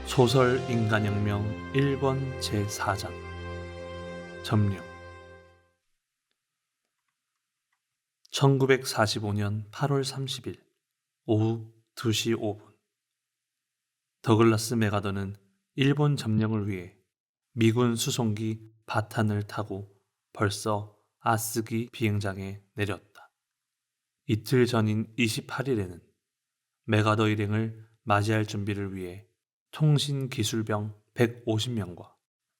소설 인간혁명 1권 제4장 점령. 1945년 8월 30일 오후 2시 5분, 더글라스 맥아더는 일본 점령을 위해 미군 수송기 바탄을 타고 벌써 아스기 비행장에 내렸다. 이틀 전인 28일에는 맥아더 일행을 맞이할 준비를 위해 통신기술병 150명과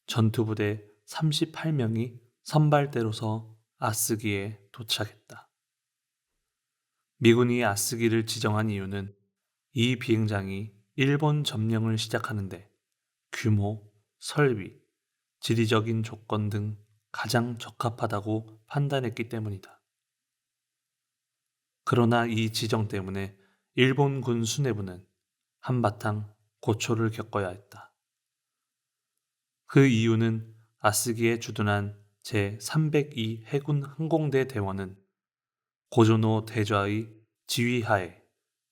전투부대 38명이 선발대로서 아스기에 도착했다. 미군이 아스기를 지정한 이유는 이 비행장이 일본 점령을 시작하는데 규모, 설비, 지리적인 조건 등 가장 적합하다고 판단했기 때문이다. 그러나 이 지정 때문에 일본군 수뇌부는 한바탕 고초를 겪어야 했다. 그 이유는 아스기에 주둔한 제302 해군 항공대 대원은 고조노 대좌의 지휘하에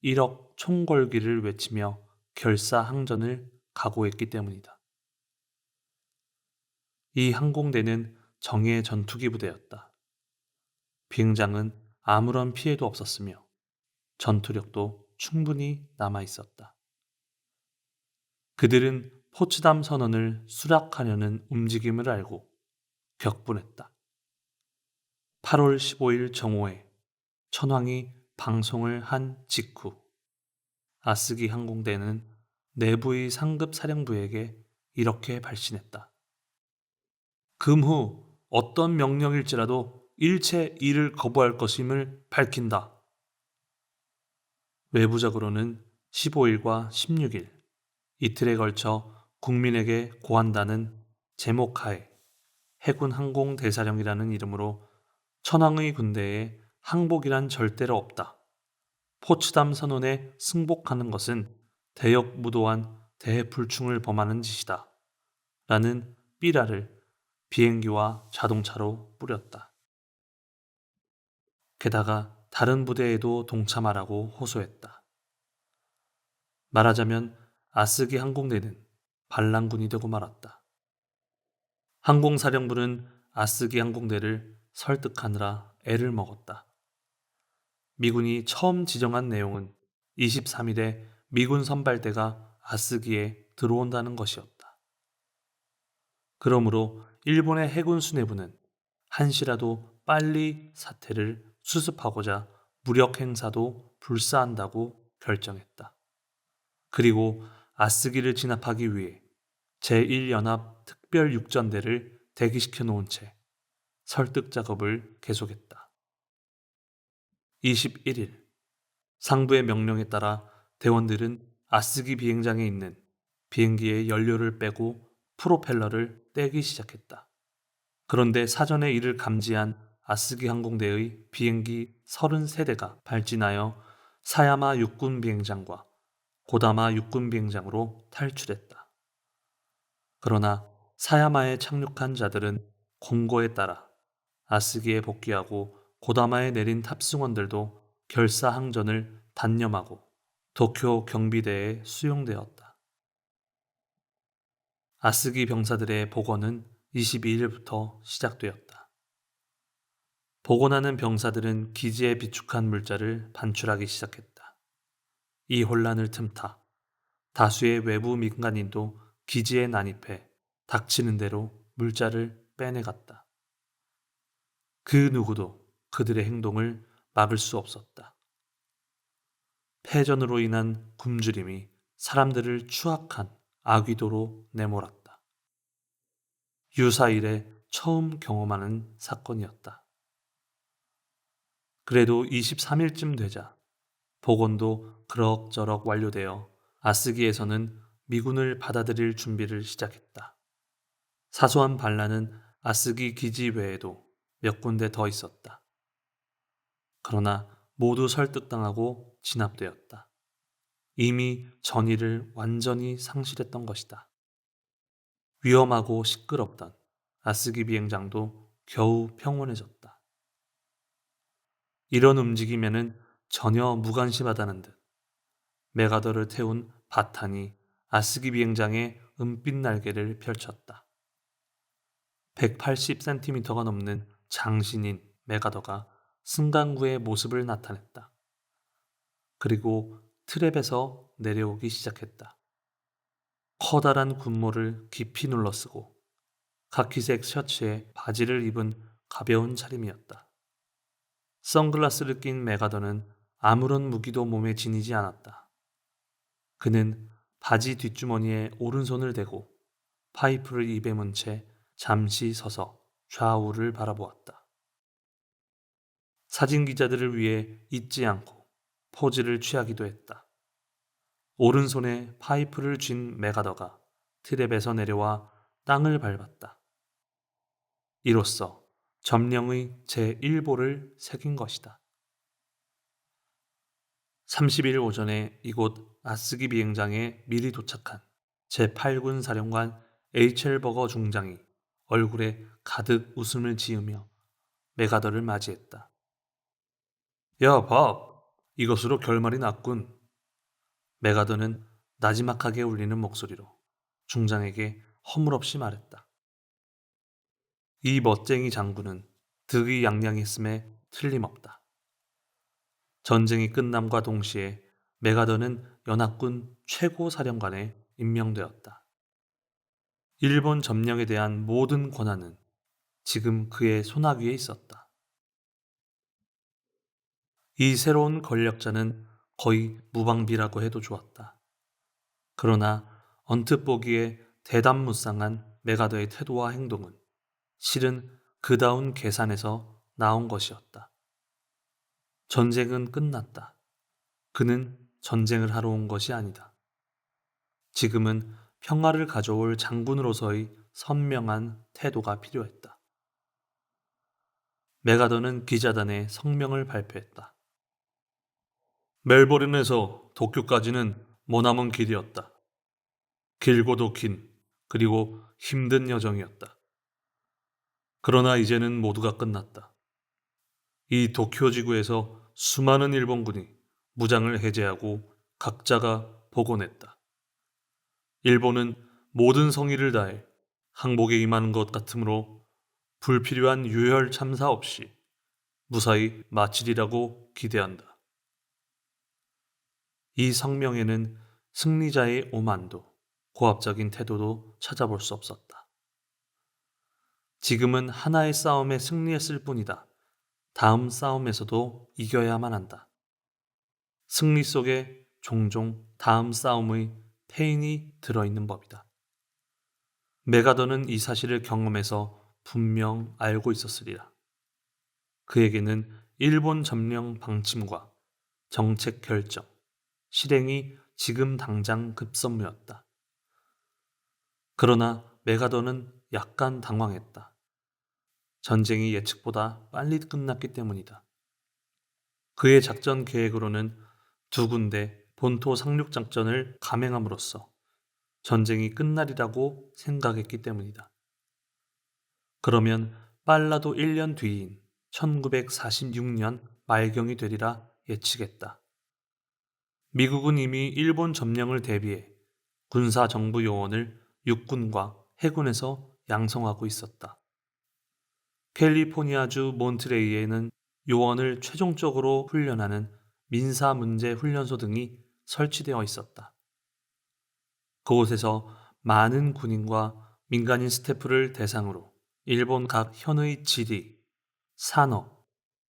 1억 총궐기를 외치며 결사항전을 각오했기 때문이다. 이 항공대는 정예 전투기 부대였다. 비행장은 아무런 피해도 없었으며 전투력도 충분히 남아 있었다. 그들은 포츠담 선언을 수락하려는 움직임을 알고 격분했다. 8월 15일 정오에 천황이 방송을 한 직후 아스기 항공대는 내부의 상급 사령부에게 이렇게 발신했다. 금후 어떤 명령일지라도 일체 이를 거부할 것임을 밝힌다. 외부적으로는 15일과 16일 이틀에 걸쳐 국민에게 고한다는 제목하에 해군 항공대사령이라는 이름으로 천황의 군대에 항복이란 절대로 없다. 포츠담 선언에 승복하는 것은 대역무도한 대불충을 범하는 짓이다. 라는 삐라를 비행기와 자동차로 뿌렸다. 게다가 다른 부대에도 동참하라고 호소했다. 말하자면 아스기 항공대는 반란군이 되고 말았다. 항공사령부는 아스기 항공대를 설득하느라 애를 먹었다. 미군이 처음 지정한 내용은 23일에 미군 선발대가 아스기에 들어온다는 것이었다. 그러므로 일본의 해군 수뇌부는 한시라도 빨리 사태를 수습하고자 무력 행사도 불사한다고 결정했다. 그리고 아스기를 진압하기 위해 제1연합 특별육전대를 대기시켜 놓은 채 설득 작업을 계속했다. 21일 상부의 명령에 따라 대원들은 아스기 비행장에 있는 비행기의 연료를 빼고 프로펠러를 떼기 시작했다. 그런데 사전에 이를 감지한 아스기 항공대의 비행기 33대가 발진하여 사야마 육군 비행장과 고다마 육군 비행장으로 탈출했다. 그러나 사야마에 착륙한 자들은 공고에 따라 아스기에 복귀하고 고다마에 내린 탑승원들도 결사항전을 단념하고 도쿄 경비대에 수용되었다. 아스기 병사들의 복원은 22일부터 시작되었다. 복원하는 병사들은 기지에 비축한 물자를 반출하기 시작했다. 이 혼란을 틈타 다수의 외부 민간인도 기지에 난입해 닥치는 대로 물자를 빼내갔다. 그 누구도 그들의 행동을 막을 수 없었다. 패전으로 인한 굶주림이 사람들을 추악한 악의도로 내몰았다. 유사 이래 처음 경험하는 사건이었다. 그래도 23일쯤 되자 복원도 그럭저럭 완료되어 아스기에서는 미군을 받아들일 준비를 시작했다. 사소한 반란은 아스기 기지 외에도 몇 군데 더 있었다. 그러나 모두 설득당하고 진압되었다. 이미 전의를 완전히 상실했던 것이다. 위험하고 시끄럽던 아스기 비행장도 겨우 평온해졌다. 이런 움직임에는 전혀 무관심하다는 듯 맥아더를 태운 바탄이 아스기 비행장의 은빛 날개를 펼쳤다. 180cm가 넘는 장신인 메가더가 승강구의 모습을 나타냈다. 그리고 트랩에서 내려오기 시작했다. 커다란 군모를 깊이 눌러쓰고 카키색 셔츠에 바지를 입은 가벼운 차림이었다. 선글라스를 낀 메가더는 아무런 무기도 몸에 지니지 않았다. 그는 바지 뒷주머니에 오른손을 대고 파이프를 입에 문 채 잠시 서서 좌우를 바라보았다. 사진 기자들을 위해 잊지 않고 포즈를 취하기도 했다. 오른손에 파이프를 쥔 메가더가 트랩에서 내려와 땅을 밟았다. 이로써 점령의 제1보를 새긴 것이다. 30일 오전에 이곳 아스기 비행장에 미리 도착한 제8군 사령관 에이첼 버거 중장이 얼굴에 가득 웃음을 지으며 메가더를 맞이했다. 야, 밥! 이것으로 결말이 났군. 메가더는 나지막하게 울리는 목소리로 중장에게 허물없이 말했다. 이 멋쟁이 장군은 득이 양양했음에 틀림없다. 전쟁이 끝남과 동시에 메가더는 연합군 최고 사령관에 임명되었다. 일본 점령에 대한 모든 권한은 지금 그의 손아귀에 있었다. 이 새로운 권력자는 거의 무방비라고 해도 좋았다. 그러나 언뜻 보기에 대담무쌍한 메가더의 태도와 행동은 실은 그다운 계산에서 나온 것이었다. 전쟁은 끝났다. 그는 전쟁을 하러 온 것이 아니다. 지금은 평화를 가져올 장군으로서의 선명한 태도가 필요했다. 메가더는 기자단에 성명을 발표했다. 멜버른에서 도쿄까지는 머나먼 길이었다. 길고도 긴, 그리고 힘든 여정이었다. 그러나 이제는 모두가 끝났다. 이 도쿄 지구에서 수많은 일본군이 무장을 해제하고 각자가 복원했다. 일본은 모든 성의를 다해 항복에 임하는 것 같으므로 불필요한 유혈 참사 없이 무사히 마치리라고 기대한다. 이 성명에는 승리자의 오만도, 고압적인 태도도 찾아볼 수 없었다. 지금은 하나의 싸움에 승리했을 뿐이다. 다음 싸움에서도 이겨야만 한다. 승리 속에 종종 다음 싸움의 패인이 들어있는 법이다. 메가더는 이 사실을 경험해서 분명 알고 있었으리라. 그에게는 일본 점령 방침과 정책 결정, 실행이 지금 당장 급선무였다. 그러나 메가더는 약간 당황했다. 전쟁이 예측보다 빨리 끝났기 때문이다. 그의 작전 계획으로는 두 군데 본토 상륙 작전을 감행함으로써 전쟁이 끝날이라고 생각했기 때문이다. 그러면 빨라도 1년 뒤인 1946년 말경이 되리라 예측했다. 미국은 이미 일본 점령을 대비해 군사정부 요원을 육군과 해군에서 양성하고 있었다. 캘리포니아주 몬트레이에는 요원을 최종적으로 훈련하는 민사문제훈련소 등이 설치되어 있었다. 그곳에서 많은 군인과 민간인 스태프를 대상으로 일본 각 현의 지리, 산업,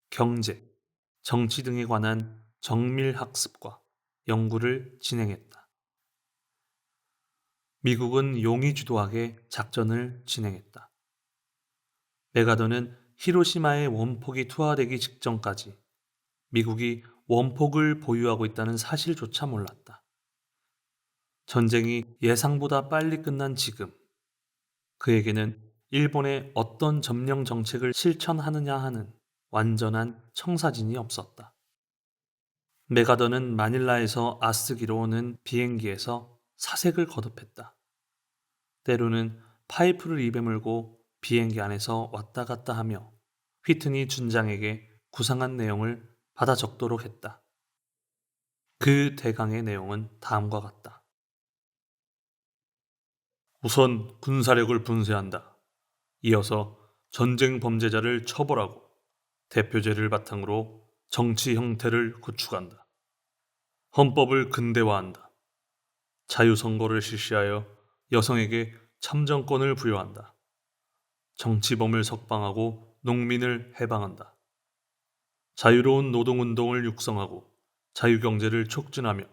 경제, 정치 등에 관한 정밀 학습과 연구를 진행했다. 미국은 용이 주도하게 작전을 진행했다. 메가더는 히로시마의 원폭이 투하되기 직전까지 미국이 원폭을 보유하고 있다는 사실조차 몰랐다. 전쟁이 예상보다 빨리 끝난 지금, 그에게는 일본의 어떤 점령 정책을 실천하느냐 하는 완전한 청사진이 없었다. 메가더는 마닐라에서 아스기로 오는 비행기에서 사색을 거듭했다. 때로는 파이프를 입에 물고 비행기 안에서 왔다 갔다 하며 휘트니 준장에게 구상한 내용을 받아 적도록 했다. 그 대강의 내용은 다음과 같다. 우선 군사력을 분쇄한다. 이어서 전쟁 범죄자를 처벌하고 대표제를 바탕으로 정치 형태를 구축한다. 헌법을 근대화한다. 자유선거를 실시하여 여성에게 참정권을 부여한다. 정치범을 석방하고 농민을 해방한다. 자유로운 노동운동을 육성하고 자유경제를 촉진하며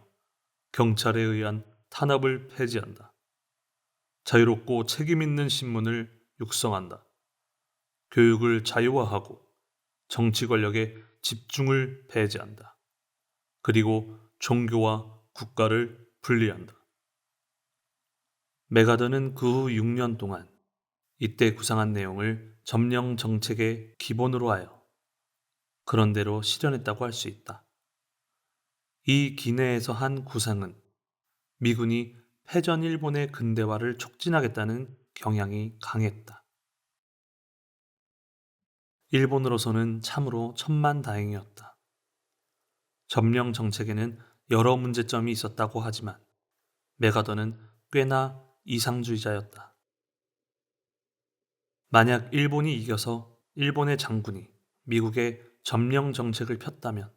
경찰에 의한 탄압을 폐지한다. 자유롭고 책임있는 신문을 육성한다. 교육을 자유화하고 정치 권력의 집중을 배제한다. 그리고 종교와 국가를 분리한다. 메가더는 그 후 6년 동안 이때 구상한 내용을 점령 정책의 기본으로 하여 그런대로 실현했다고 할 수 있다. 이 기내에서 한 구상은 미군이 패전 일본의 근대화를 촉진하겠다는 경향이 강했다. 일본으로서는 참으로 천만다행이었다. 점령 정책에는 여러 문제점이 있었다고 하지만 메가더는 꽤나 이상주의자였다. 만약 일본이 이겨서 일본의 장군이 미국의 점령 정책을 폈다면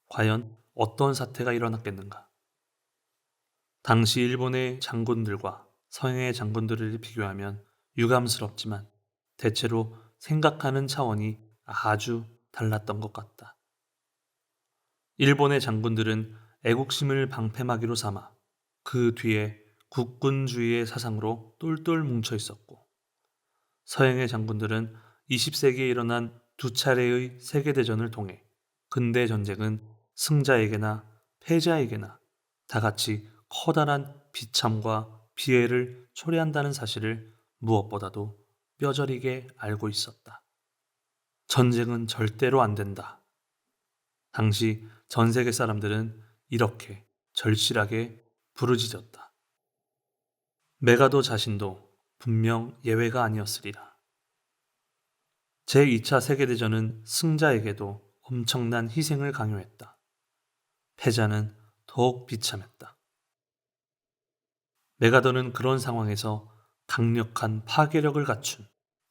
과연 어떤 사태가 일어났겠는가? 당시 일본의 장군들과 서양의 장군들을 비교하면 유감스럽지만 대체로 생각하는 차원이 아주 달랐던 것 같다. 일본의 장군들은 애국심을 방패막이로 삼아 그 뒤에 국군주의의 사상으로 똘똘 뭉쳐 있었고, 서양의 장군들은 20세기에 일어난 두 차례의 세계대전을 통해 근대 전쟁은 승자에게나 패자에게나 다 같이 커다란 비참과 피해를 초래한다는 사실을 무엇보다도 뼈저리게 알고 있었다. 전쟁은 절대로 안 된다. 당시 전 세계 사람들은 이렇게 절실하게 부르짖었다. 메가도 자신도 분명 예외가 아니었으리라. 제2차 세계대전은 승자에게도 엄청난 희생을 강요했다. 패자는 더욱 비참했다. 메가더는 그런 상황에서 강력한 파괴력을 갖춘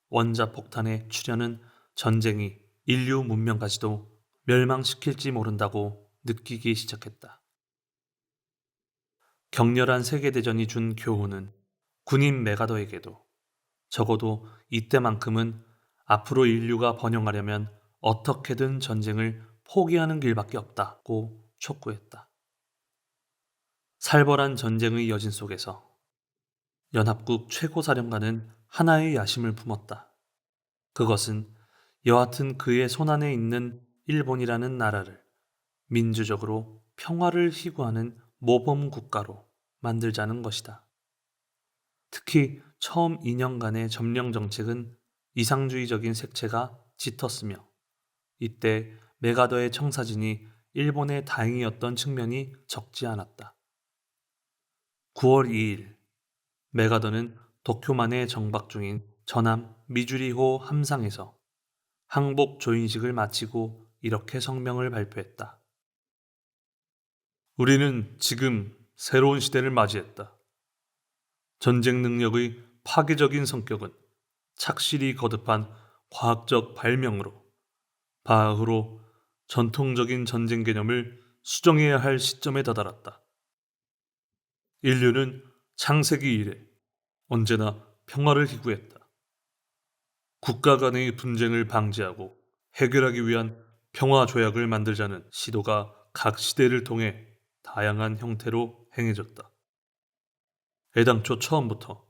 원자폭탄의 출현은 전쟁이 인류 문명까지도 멸망시킬지 모른다고 느끼기 시작했다. 격렬한 세계대전이 준 교훈은 군인 메가더에게도 적어도 이때만큼은 앞으로 인류가 번영하려면 어떻게든 전쟁을 포기하는 길밖에 없다고 촉구했다. 살벌한 전쟁의 여진 속에서 연합국 최고사령관은 하나의 야심을 품었다. 그것은 여하튼 그의 손안에 있는 일본이라는 나라를 민주적으로 평화를 희구하는 모범 국가로 만들자는 것이다. 특히 처음 2년간의 점령 정책은 이상주의적인 색채가 짙었으며 이때 메가더의 청사진이 일본의 다행이었던 측면이 적지 않았다. 9월 2일 메가더는 도쿄만에 정박 중인 전함 미주리호 함상에서 항복 조인식을 마치고 이렇게 성명을 발표했다. 우리는 지금 새로운 시대를 맞이했다. 전쟁 능력의 파괴적인 성격은 착실히 거듭한 과학적 발명으로 바흐로 전통적인 전쟁 개념을 수정해야 할 시점에 다다랐다. 인류는 창세기 이래 언제나 평화를 기구했다. 국가 간의 분쟁을 방지하고 해결하기 위한 평화 조약을 만들자는 시도가 각 시대를 통해 다양한 형태로 행해졌다. 애당초 처음부터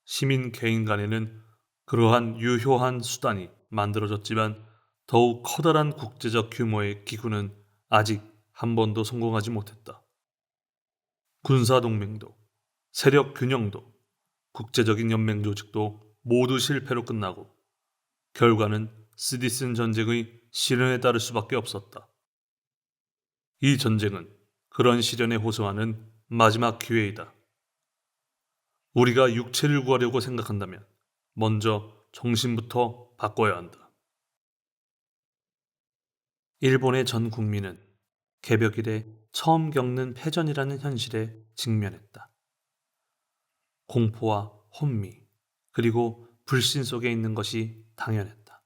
시민 개인 간에는 그러한 유효한 수단이 만들어졌지만 더욱 커다란 국제적 규모의 기구는 아직 한 번도 성공하지 못했다. 군사동맹도, 세력 균형도, 국제적인 연맹 조직도 모두 실패로 끝나고 결과는 스디슨 전쟁의 실현에 따를 수밖에 없었다. 이 전쟁은 그런 시련에 호소하는 마지막 기회이다. 우리가 육체를 구하려고 생각한다면 먼저 정신부터 바꿔야 한다. 일본의 전 국민은 개벽 이래 처음 겪는 패전이라는 현실에 직면했다. 공포와 혼미, 그리고 불신 속에 있는 것이 당연했다.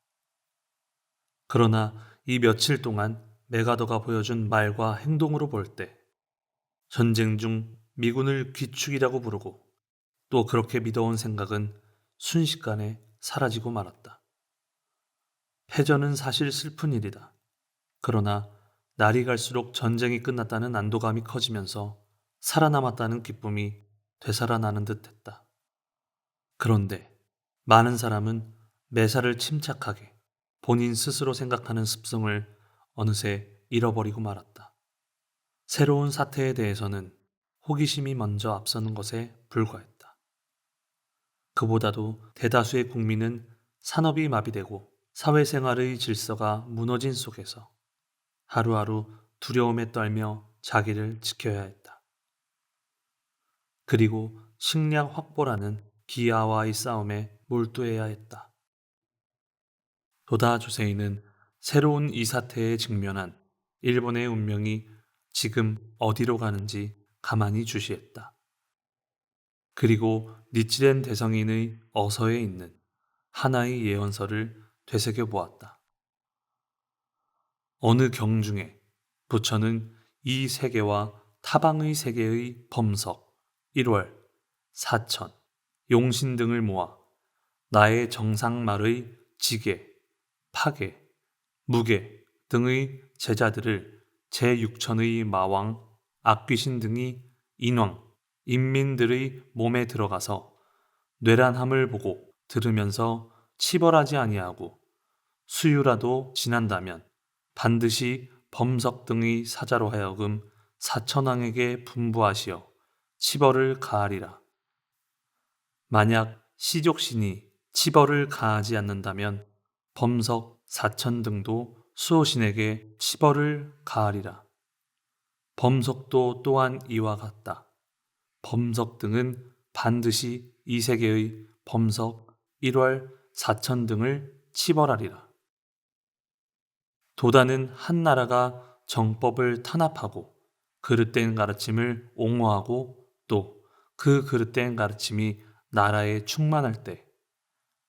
그러나 이 며칠 동안 메가더가 보여준 말과 행동으로 볼 때 전쟁 중 미군을 귀축이라고 부르고 또 그렇게 믿어온 생각은 순식간에 사라지고 말았다. 패전은 사실 슬픈 일이다. 그러나 날이 갈수록 전쟁이 끝났다는 안도감이 커지면서 살아남았다는 기쁨이 되살아나는 듯 했다. 그런데 많은 사람은 매사를 침착하게 본인 스스로 생각하는 습성을 어느새 잃어버리고 말았다. 새로운 사태에 대해서는 호기심이 먼저 앞서는 것에 불과했다. 그보다도 대다수의 국민은 산업이 마비되고 사회생활의 질서가 무너진 속에서 하루하루 두려움에 떨며 자기를 지켜야 했다. 그리고 식량 확보라는 기아와의 싸움에 몰두해야 했다. 도다 조세이는 새로운 이 사태에 직면한 일본의 운명이 지금 어디로 가는지 가만히 주시했다. 그리고 니치렌 대성인의 어서에 있는 하나의 예언서를 되새겨 보았다. 어느 경중에 부처는 이 세계와 타방의 세계의 범석, 1월, 사천, 용신 등을 모아 나의 정상말의 지계, 파계, 무계 등의 제자들을 제6천의 마왕, 악귀신 등이 인왕, 인민들의 몸에 들어가서 뇌란함을 보고 들으면서 치벌하지 아니하고 수유라도 지난다면 반드시 범석 등의 사자로 하여금 사천왕에게 분부하시어 치벌을 가하리라. 만약 시족신이 치벌을 가하지 않는다면 범석, 사천 등도 수호신에게 치벌을 가하리라. 범석도 또한 이와 같다. 범석 등은 반드시 이 세계의 범석, 1월, 사천 등을 치벌하리라. 도다는 한 나라가 정법을 탄압하고 그릇된 가르침을 옹호하고 또 그 그릇된 가르침이 나라에 충만할 때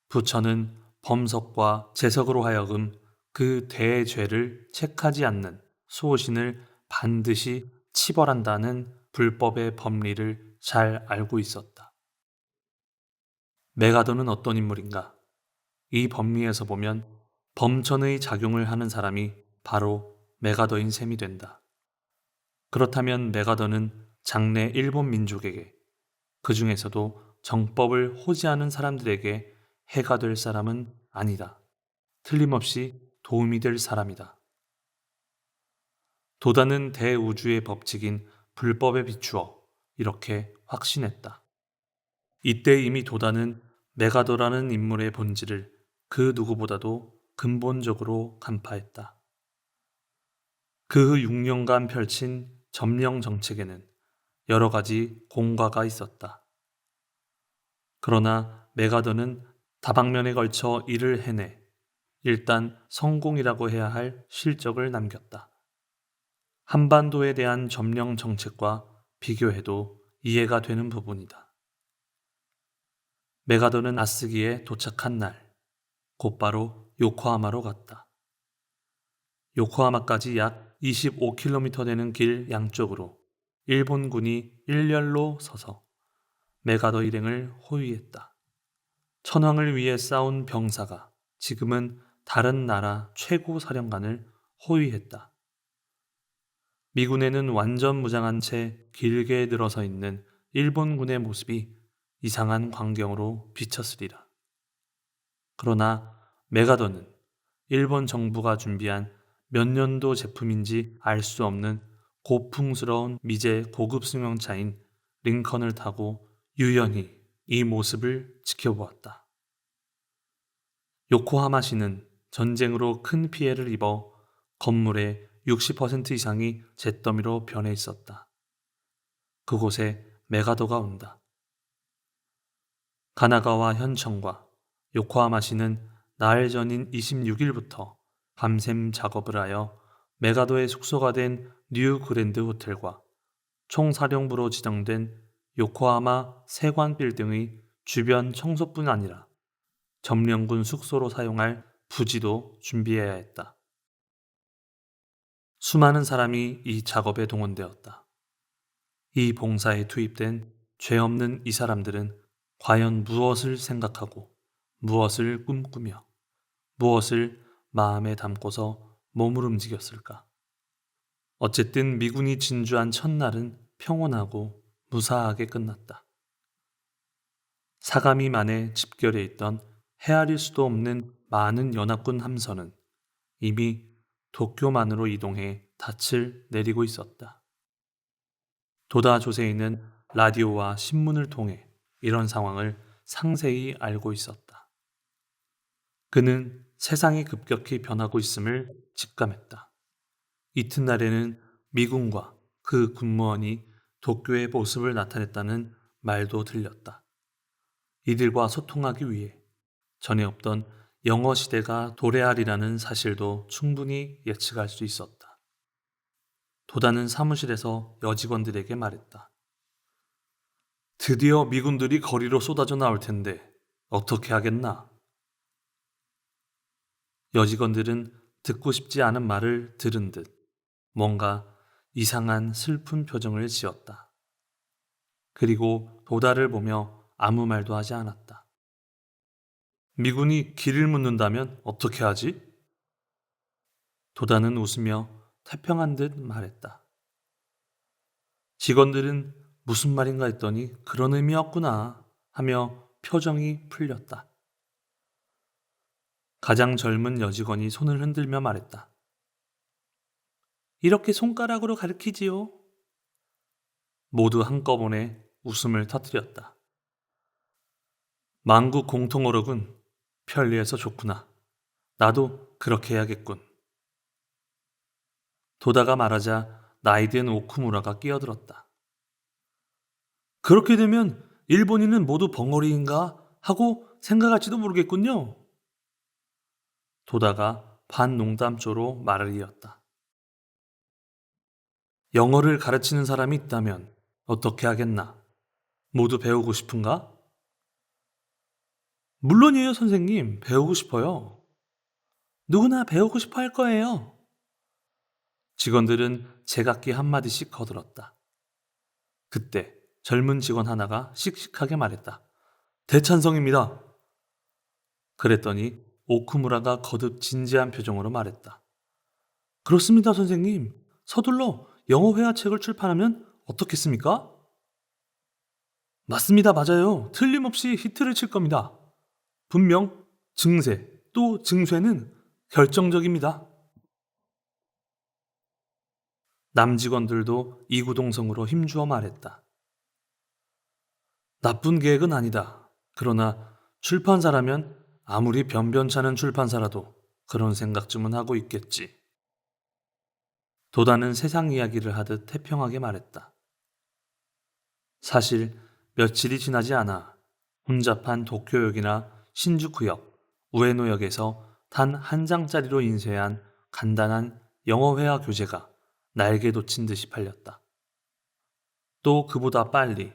부처는 범석과 제석으로 하여금 그 대죄를 책하지 않는 수호신을 반드시 치벌한다는 불법의 법리를 잘 알고 있었다. 메가더는 어떤 인물인가? 이 법리에서 보면 범천의 작용을 하는 사람이 바로 메가더인 셈이 된다. 그렇다면 메가더는 장래 일본 민족에게 그 중에서도 정법을 호지하는 사람들에게 해가 될 사람은 아니다. 틀림없이 도움이 될 사람이다. 도다는 대우주의 법칙인 불법에 비추어 이렇게 확신했다. 이때 이미 도다는 메가더라는 인물의 본질을 그 누구보다도 근본적으로 간파했다. 그 6년간 펼친 점령 정책에는 여러 가지 공과가 있었다. 그러나 메가더는 다방면에 걸쳐 이를 해내 일단 성공이라고 해야 할 실적을 남겼다. 한반도에 대한 점령 정책과 비교해도 이해가 되는 부분이다. 메가더는 아스기에 도착한 날, 곧바로 요코하마로 갔다. 요코하마까지 약 25km 되는 길 양쪽으로 일본군이 일렬로 서서 메가더 일행을 호위했다. 천황을 위해 싸운 병사가 지금은 다른 나라 최고 사령관을 호위했다. 미군에는 완전 무장한 채 길게 늘어서 있는 일본군의 모습이 이상한 광경으로 비쳤으리라. 그러나 메가더는 일본 정부가 준비한 몇 년도 제품인지 알 수 없는 고풍스러운 미제 고급 승용차인 링컨을 타고 유연히 이 모습을 지켜보았다. 요코하마시는 전쟁으로 큰 피해를 입어 건물의 60% 이상이 잿더미로 변해 있었다. 그곳에 메가더가 온다. 가나가와 현청과 요코하마시는 나흘 전인 26일부터 밤샘 작업을 하여 메가더의 숙소가 된 뉴 그랜드 호텔과 총사령부로 지정된 요코하마 세관 빌딩의 주변 청소뿐 아니라 점령군 숙소로 사용할 부지도 준비해야 했다. 수많은 사람이 이 작업에 동원되었다. 이 봉사에 투입된 죄 없는 이 사람들은 과연 무엇을 생각하고 무엇을 꿈꾸며 무엇을 마음에 담고서 몸을 움직였을까? 어쨌든 미군이 진주한 첫날은 평온하고 무사하게 끝났다. 사가미만에 집결해 있던 헤아릴 수도 없는 많은 연합군 함선은 이미 도쿄만으로 이동해 닻을 내리고 있었다. 도다 조세이는 라디오와 신문을 통해 이런 상황을 상세히 알고 있었다. 그는 세상이 급격히 변하고 있음을 직감했다. 이튿날에는 미군과 그 군무원이 도쿄의 모습을 나타냈다는 말도 들렸다. 이들과 소통하기 위해 전에 없던 영어 시대가 도래하리라는 사실도 충분히 예측할 수 있었다. 도다는 사무실에서 여직원들에게 말했다. 드디어 미군들이 거리로 쏟아져 나올 텐데 어떻게 하겠나? 여직원들은 듣고 싶지 않은 말을 들은 듯 뭔가 이상한 슬픈 표정을 지었다. 그리고 도다를 보며 아무 말도 하지 않았다. 미군이 길을 묻는다면 어떻게 하지? 도다는 웃으며 태평한 듯 말했다. 직원들은 무슨 말인가 했더니 그런 의미였구나 하며 표정이 풀렸다. 가장 젊은 여직원이 손을 흔들며 말했다. 이렇게 손가락으로 가리키지요. 모두 한꺼번에 웃음을 터뜨렸다. 만국 공통어록은 편리해서 좋구나. 나도 그렇게 해야겠군. 도다가 말하자 나이든 오쿠무라가 끼어들었다. 그렇게 되면 일본인은 모두 벙어리인가 하고 생각할지도 모르겠군요. 도다가 반농담조로 말을 이었다. 영어를 가르치는 사람이 있다면 어떻게 하겠나? 모두 배우고 싶은가? 물론이에요, 선생님. 배우고 싶어요. 누구나 배우고 싶어 할 거예요. 직원들은 제각기 한마디씩 거들었다. 그때 젊은 직원 하나가 씩씩하게 말했다. 대찬성입니다. 그랬더니 오쿠무라가 거듭 진지한 표정으로 말했다. 그렇습니다, 선생님. 서둘러 영어 회화책을 출판하면 어떻겠습니까? 맞습니다, 맞아요. 틀림없이 히트를 칠 겁니다. 분명 증세 또 증쇠는 결정적입니다. 남직원들도 이구동성으로 힘주어 말했다. 나쁜 계획은 아니다. 그러나 출판사라면 아무리 변변찮은 출판사라도 그런 생각쯤은 하고 있겠지. 도다는 세상 이야기를 하듯 태평하게 말했다. 사실 며칠이 지나지 않아 혼잡한 도쿄역이나 신주쿠역, 우에노역에서 단 한 장짜리로 인쇄한 간단한 영어 회화 교재가 날개 돋친 듯이 팔렸다. 또 그보다 빨리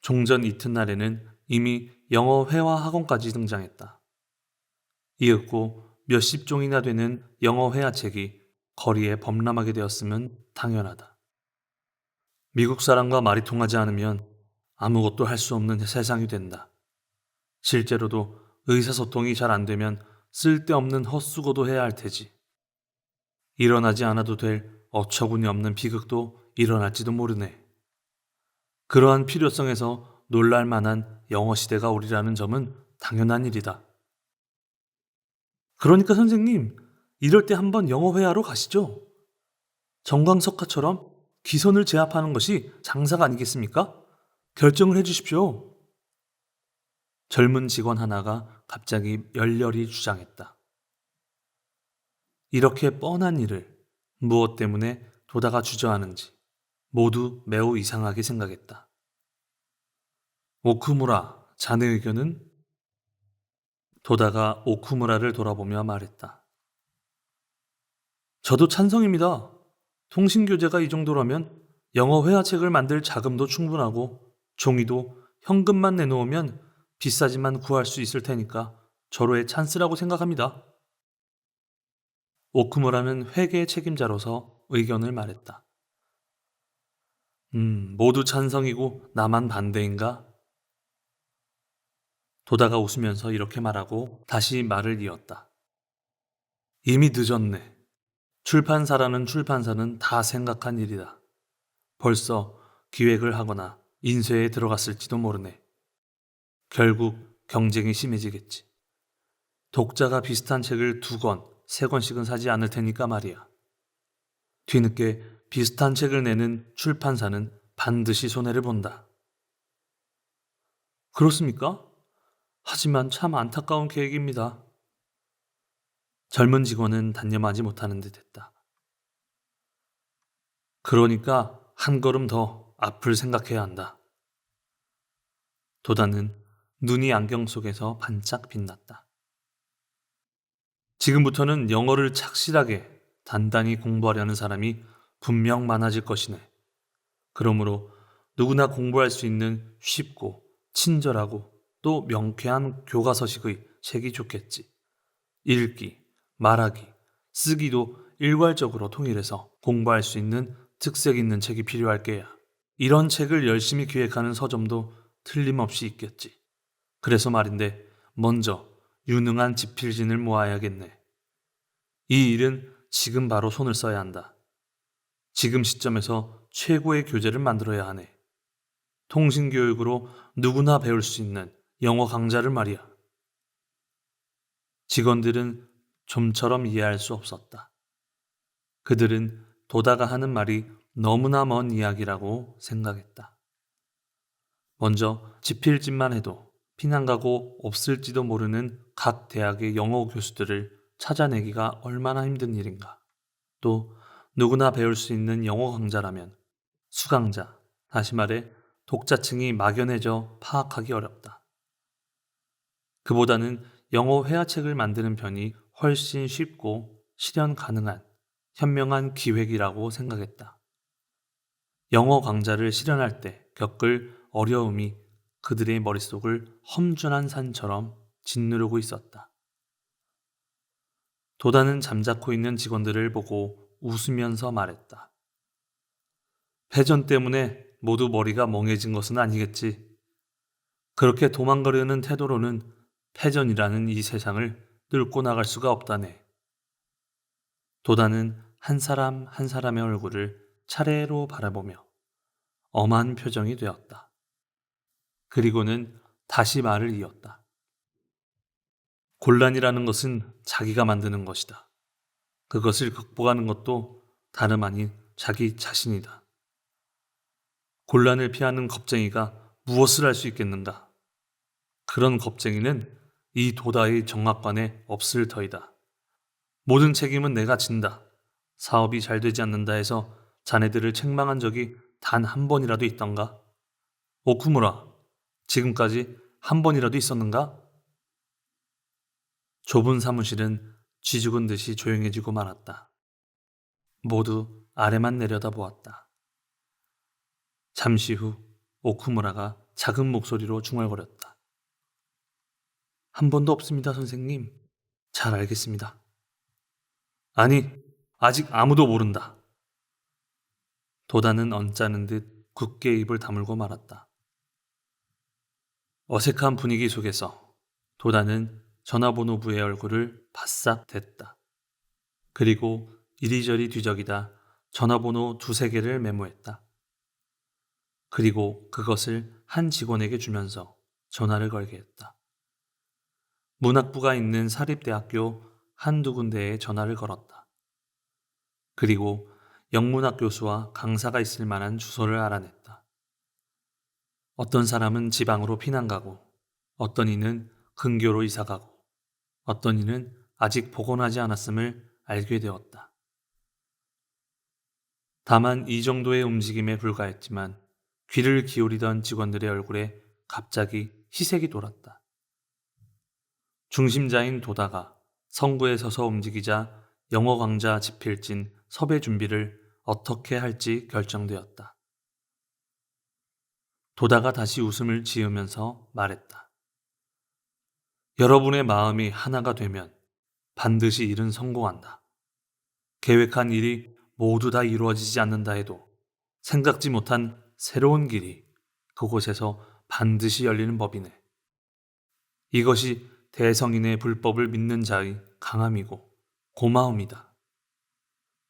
종전 이튿날에는 이미 영어 회화 학원까지 등장했다. 이윽고 몇십 종이나 되는 영어 회화책이 거리에 범람하게 되었으면 당연하다. 미국 사람과 말이 통하지 않으면 아무것도 할 수 없는 세상이 된다. 실제로도 의사소통이 잘 안 되면 쓸데없는 헛수고도 해야 할 테지. 일어나지 않아도 될 어처구니 없는 비극도 일어날지도 모르네. 그러한 필요성에서 놀랄 만한 영어 시대가 오리라는 점은 당연한 일이다. 그러니까 선생님, 이럴 때 한번 영어 회화로 가시죠. 정광석화처럼 기선을 제압하는 것이 장사가 아니겠습니까? 결정을 해주십시오. 젊은 직원 하나가 갑자기 열렬히 주장했다. 이렇게 뻔한 일을 무엇 때문에 도다가 주저하는지 모두 매우 이상하게 생각했다. 오쿠무라, 자네 의견은? 도다가 오쿠무라를 돌아보며 말했다. 저도 찬성입니다. 통신교재가 이 정도라면 영어 회화책을 만들 자금도 충분하고 종이도 현금만 내놓으면 비싸지만 구할 수 있을 테니까 절호의 찬스라고 생각합니다. 오쿠무라는 회계 책임자로서 의견을 말했다. 모두 찬성이고 나만 반대인가? 도다가 웃으면서 이렇게 말하고 다시 말을 이었다. 이미 늦었네. 출판사라는 출판사는 다 생각한 일이다. 벌써 기획을 하거나 인쇄에 들어갔을지도 모르네. 결국 경쟁이 심해지겠지. 독자가 비슷한 책을 2권, 3권씩은 사지 않을 테니까 말이야. 뒤늦게 비슷한 책을 내는 출판사는 반드시 손해를 본다. 그렇습니까? 하지만 참 안타까운 계획입니다. 젊은 직원은 단념하지 못하는 듯 했다. 그러니까 한 걸음 더 앞을 생각해야 한다. 도다는 눈이 안경 속에서 반짝 빛났다. 지금부터는 영어를 착실하게 단단히 공부하려는 사람이 분명 많아질 것이네. 그러므로 누구나 공부할 수 있는 쉽고 친절하고 또 명쾌한 교과서식의 책이 좋겠지. 읽기, 말하기, 쓰기도 일괄적으로 통일해서 공부할 수 있는 특색 있는 책이 필요할 게야. 이런 책을 열심히 기획하는 서점도 틀림없이 있겠지. 그래서 말인데 먼저 유능한 집필진을 모아야겠네. 이 일은 지금 바로 손을 써야 한다. 지금 시점에서 최고의 교재를 만들어야 하네. 통신교육으로 누구나 배울 수 있는 영어 강좌를 말이야. 직원들은 좀처럼 이해할 수 없었다. 그들은 도다가 하는 말이 너무나 먼 이야기라고 생각했다. 먼저 집필진만 해도 피난 가고 없을지도 모르는 각 대학의 영어 교수들을 찾아내기가 얼마나 힘든 일인가. 또 누구나 배울 수 있는 영어 강좌라면 수강자, 다시 말해 독자층이 막연해져 파악하기 어렵다. 그보다는 영어 회화책을 만드는 편이 훨씬 쉽고 실현 가능한 현명한 기획이라고 생각했다. 영어 강좌를 실현할 때 겪을 어려움이 그들의 머릿속을 험준한 산처럼 짓누르고 있었다. 도다는 잠자코 있는 직원들을 보고 웃으면서 말했다. 패전 때문에 모두 머리가 멍해진 것은 아니겠지. 그렇게 도망가려는 태도로는 패전이라는 이 세상을 뚫고 나갈 수가 없다네. 도다는 한 사람 한 사람의 얼굴을 차례로 바라보며 엄한 표정이 되었다. 그리고는 다시 말을 이었다. 곤란이라는 것은 자기가 만드는 것이다. 그것을 극복하는 것도 다름 아닌 자기 자신이다. 곤란을 피하는 겁쟁이가 무엇을 할 수 있겠는가? 그런 겁쟁이는 이 도다의 정악관에 없을 터이다. 모든 책임은 내가 진다. 사업이 잘 되지 않는다 해서 자네들을 책망한 적이 단 한 번이라도 있던가? 오쿠무라, 지금까지 한 번이라도 있었는가? 좁은 사무실은 쥐죽은 듯이 조용해지고 말았다. 모두 아래만 내려다보았다. 잠시 후 오쿠무라가 작은 목소리로 중얼거렸다. 한 번도 없습니다, 선생님. 잘 알겠습니다. 아니, 아직 아무도 모른다. 도다는 언짢은 듯 굳게 입을 다물고 말았다. 어색한 분위기 속에서 도다는 전화번호부의 얼굴을 바싹 댔다. 그리고 이리저리 뒤적이다 전화번호 2~3개를 메모했다. 그리고 그것을 한 직원에게 주면서 전화를 걸게 했다. 문학부가 있는 사립대학교 한두 군데에 전화를 걸었다. 그리고 영문학 교수와 강사가 있을 만한 주소를 알아냈다. 어떤 사람은 지방으로 피난 가고, 어떤 이는 근교로 이사 가고, 어떤 이는 아직 복원하지 않았음을 알게 되었다. 다만 이 정도의 움직임에 불과했지만 귀를 기울이던 직원들의 얼굴에 갑자기 희색이 돌았다. 중심자인 도다가 성구에 서서 움직이자 영어 강좌 집필진 섭외 준비를 어떻게 할지 결정되었다. 도다가 다시 웃음을 지으면서 말했다. 여러분의 마음이 하나가 되면 반드시 일은 성공한다. 계획한 일이 모두 다 이루어지지 않는다 해도 생각지 못한 새로운 길이 그곳에서 반드시 열리는 법이네. 이것이 대성인의 불법을 믿는 자의 강함이고 고마움이다.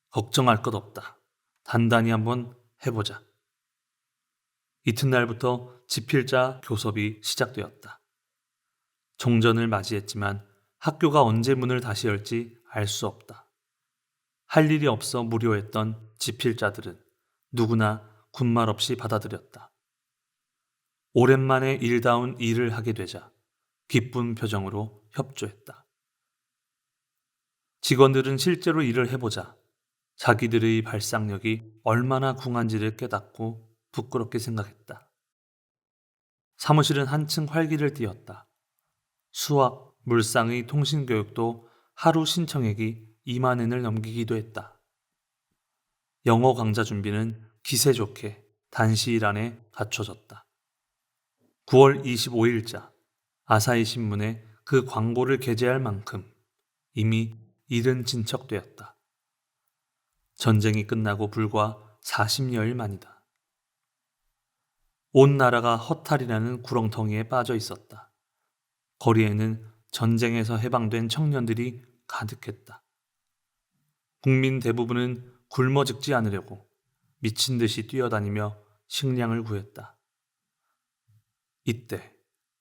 걱정할 것 없다. 단단히 한번 해보자. 이튿날부터 지필자 교섭이 시작되었다. 종전을 맞이했지만 학교가 언제 문을 다시 열지 알 수 없다. 할 일이 없어 무료했던 지필자들은 누구나 군말 없이 받아들였다. 오랜만에 일다운 일을 하게 되자 기쁜 표정으로 협조했다. 직원들은 실제로 일을 해보자 자기들의 발상력이 얼마나 궁한지를 깨닫고 부끄럽게 생각했다. 사무실은 한층 활기를 띠었다. 수학, 물상의 통신교육도 하루 신청액이 2만 엔을 넘기기도 했다. 영어 강좌 준비는 기세 좋게 단시일 안에 갖춰졌다. 9월 25일자 아사히 신문에 그 광고를 게재할 만큼 이미 일은 진척되었다. 전쟁이 끝나고 불과 40여일 만이다. 온 나라가 허탈이라는 구렁텅이에 빠져 있었다. 거리에는 전쟁에서 해방된 청년들이 가득했다. 국민 대부분은 굶어 죽지 않으려고 미친 듯이 뛰어다니며 식량을 구했다. 이때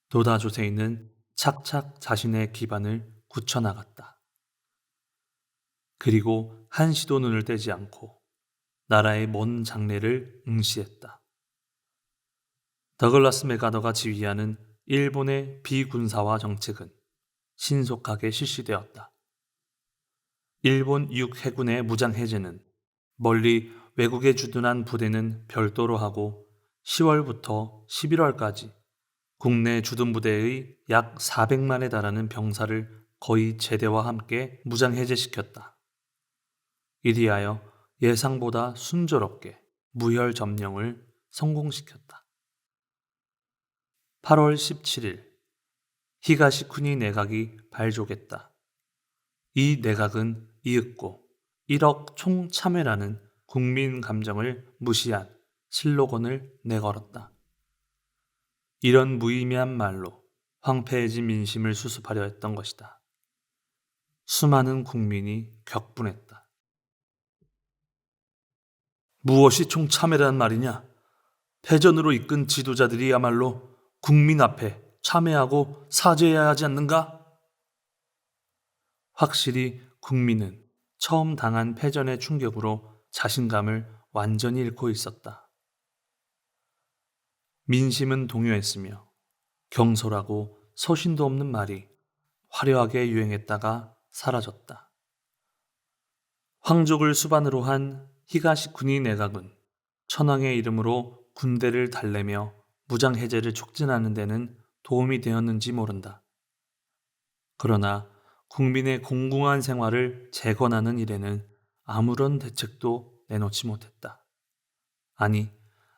도다 조세이는 착착 자신의 기반을 굳혀나갔다. 그리고 한시도 눈을 떼지 않고 나라의 먼 장래를 응시했다. 더글라스 맥아더가 지휘하는 일본의 비군사화 정책은 신속하게 실시되었다. 일본 육해군의 무장해제는 멀리 외국에 주둔한 부대는 별도로 하고 10월부터 11월까지 국내 주둔 부대의 약 400만에 달하는 병사를 거의 제대와 함께 무장해제시켰다. 이리하여 예상보다 순조롭게 무혈 점령을 성공시켰다. 8월 17일 히가시쿠니 내각이 발족했다. 이 내각은 이윽고 1억 총참회라는 국민 감정을 무시한 슬로건을 내걸었다. 이런 무의미한 말로 황폐해진 민심을 수습하려 했던 것이다. 수많은 국민이 격분했다. 무엇이 총참회란 말이냐? 패전으로 이끈 지도자들이야말로 국민 앞에 참회하고 사죄해야 하지 않는가? 확실히 국민은 처음 당한 패전의 충격으로 자신감을 완전히 잃고 있었다. 민심은 동요했으며 경솔하고 소신도 없는 말이 화려하게 유행했다가 사라졌다. 황족을 수반으로 한 히가시쿠니 내각은 천황의 이름으로 군대를 달래며 무장해제를 촉진하는 데는 도움이 되었는지 모른다. 그러나 국민의 공공한 생활을 재건하는 일에는 아무런 대책도 내놓지 못했다. 아니,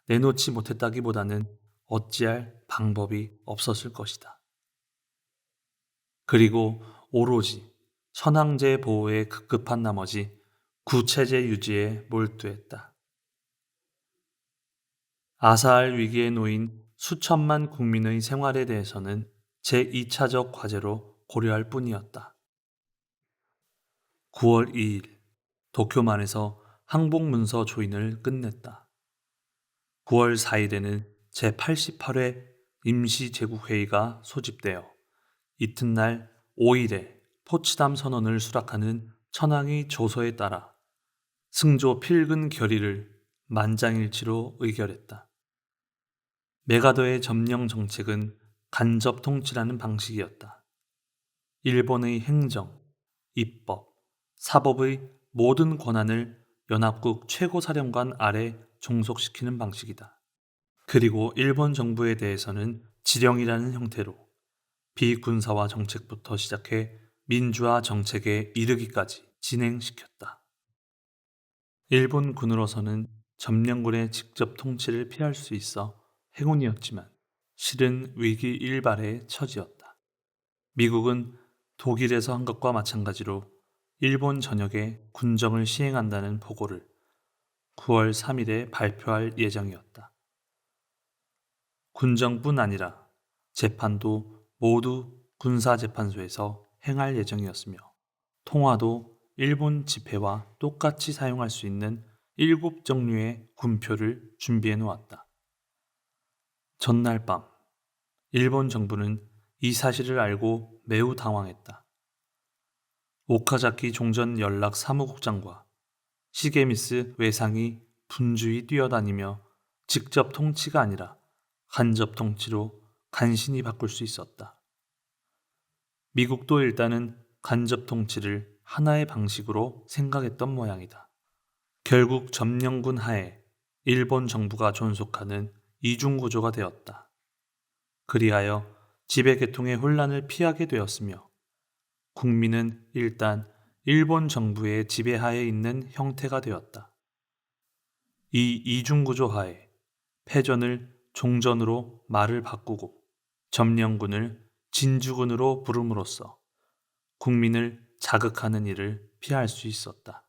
내놓지 못했다기보다는 어찌할 방법이 없었을 것이다. 그리고 오로지 천황제 보호에 급급한 나머지 구체제 유지에 몰두했다. 아사할 위기에 놓인 수천만 국민의 생활에 대해서는 제2차적 과제로 고려할 뿐이었다. 9월 2일 도쿄만에서 항복문서 조인을 끝냈다. 9월 4일에는 제88회 임시제국회의가 소집되어 이튿날 5일에 포츠담 선언을 수락하는 천황의 조서에 따라 승조 필근 결의를 만장일치로 의결했다. 메가더의 점령 정책은 간접 통치라는 방식이었다. 일본의 행정, 입법, 사법의 모든 권한을 연합국 최고사령관 아래 종속시키는 방식이다. 그리고 일본 정부에 대해서는 지령이라는 형태로 비군사화 정책부터 시작해 민주화 정책에 이르기까지 진행시켰다. 일본군으로서는 점령군의 직접 통치를 피할 수 있어 행운이었지만 실은 위기 일발의 처지였다. 미국은 독일에서 한 것과 마찬가지로 일본 전역에 군정을 시행한다는 보고를 9월 3일에 발표할 예정이었다. 군정뿐 아니라 재판도 모두 군사재판소에서 행할 예정이었으며 통화도 일본 지폐와 똑같이 사용할 수 있는 7종류의 군표를 준비해 놓았다. 전날 밤 일본 정부는 이 사실을 알고 매우 당황했다. 오카자키 종전 연락 사무국장과 시게미스 외상이 분주히 뛰어다니며 직접 통치가 아니라 간접 통치로 간신히 바꿀 수 있었다. 미국도 일단은 간접 통치를 하나의 방식으로 생각했던 모양이다. 결국 점령군 하에 일본 정부가 존속하는 이중구조가 되었다. 그리하여 지배계통의 혼란을 피하게 되었으며 국민은 일단 일본 정부의 지배하에 있는 형태가 되었다. 이 이중구조 하에 패전을 종전으로 말을 바꾸고 점령군을 진주군으로 부름으로써 국민을 자극하는 일을 피할 수 있었다.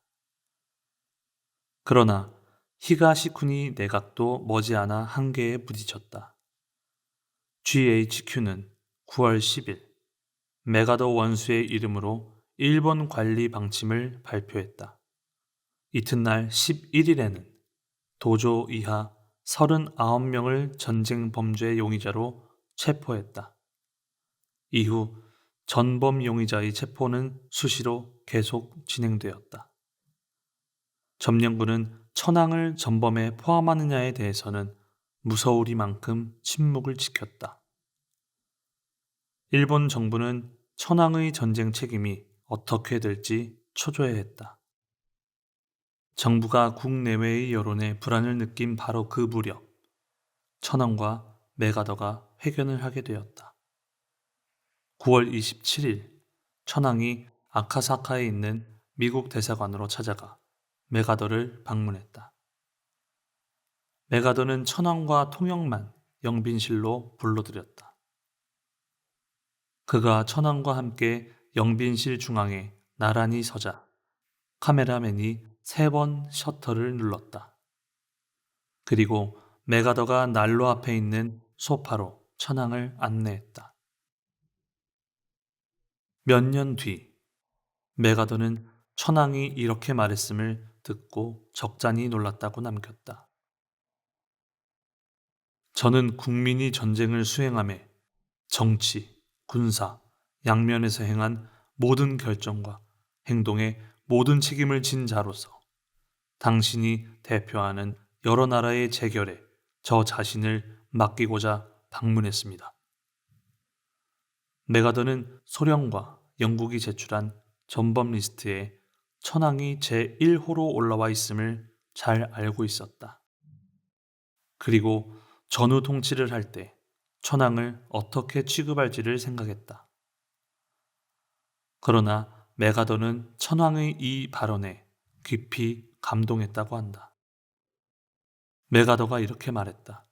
그러나 히가시쿠니 내각도 머지않아 한계에 부딪혔다. GHQ는 9월 10일 메가더 원수의 이름으로 일본 관리 방침을 발표했다. 이튿날 11일에는 도조 이하 39명을 전쟁 범죄 용의자로 체포했다. 이후 전범 용의자의 체포는 수시로 계속 진행되었다. 점령군은 천황을 전범에 포함하느냐에 대해서는 무서우리만큼 침묵을 지켰다. 일본 정부는 천황의 전쟁 책임이 어떻게 될지 초조해했다. 정부가 국내외의 여론에 불안을 느낀 바로 그 무렵 천황과 메가더가 회견을 하게 되었다. 9월 27일 천황이 아카사카에 있는 미국 대사관으로 찾아가 메가더를 방문했다. 메가더는 천황과 통역만 영빈실로 불러들였다. 그가 천황과 함께 영빈실 중앙에 나란히 서자 카메라맨이 3번 셔터를 눌렀다. 그리고 메가더가 난로 앞에 있는 소파로 천황을 안내했다. 몇 년 뒤 메가더는 천황이 이렇게 말했음을 듣고 적잖이 놀랐다고 남겼다. 저는 국민이 전쟁을 수행함에 정치, 군사, 양면에서 행한 모든 결정과 행동에 모든 책임을 진 자로서 당신이 대표하는 여러 나라의 재결에 저 자신을 맡기고자 방문했습니다. 메가더는 소련과 영국이 제출한 전범 리스트에 천황이 제1호로 올라와 있음을 잘 알고 있었다. 그리고 전후 통치를 할 때 천황을 어떻게 취급할지를 생각했다. 그러나 메가더는 천황의 이 발언에 깊이 감동했다고 한다. 메가더가 이렇게 말했다.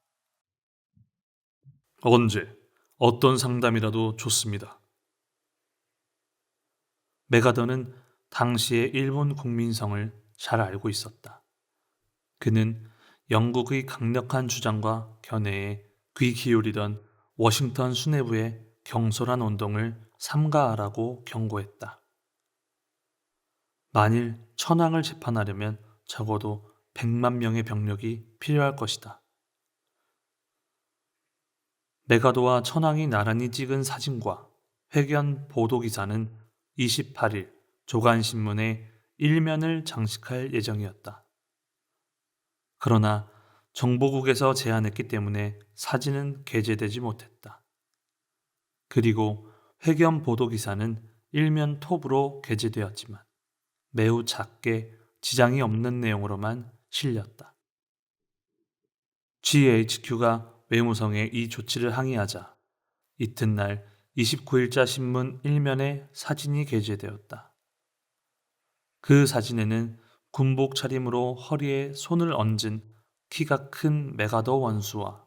언제, 어떤 상담이라도 좋습니다. 메가더는 당시의 일본 국민성을 잘 알고 있었다. 그는 영국의 강력한 주장과 견해에 귀 기울이던 워싱턴 수뇌부의 경솔한 운동을 삼가하라고 경고했다. 만일 천황을 재판하려면 적어도 100만 명의 병력이 필요할 것이다. 메가더와 천황이 나란히 찍은 사진과 회견 보도기사는 28일 조간신문의 일면을 장식할 예정이었다. 그러나 정보국에서 제안했기 때문에 사진은 게재되지 못했다. 그리고 회견 보도기사는 일면 톱으로 게재되었지만 매우 작게 지장이 없는 내용으로만 실렸다. GHQ가 외무성에 이 조치를 항의하자 이튿날 29일자 신문 일면에 사진이 게재되었다. 그 사진에는 군복 차림으로 허리에 손을 얹은 키가 큰 메가더 원수와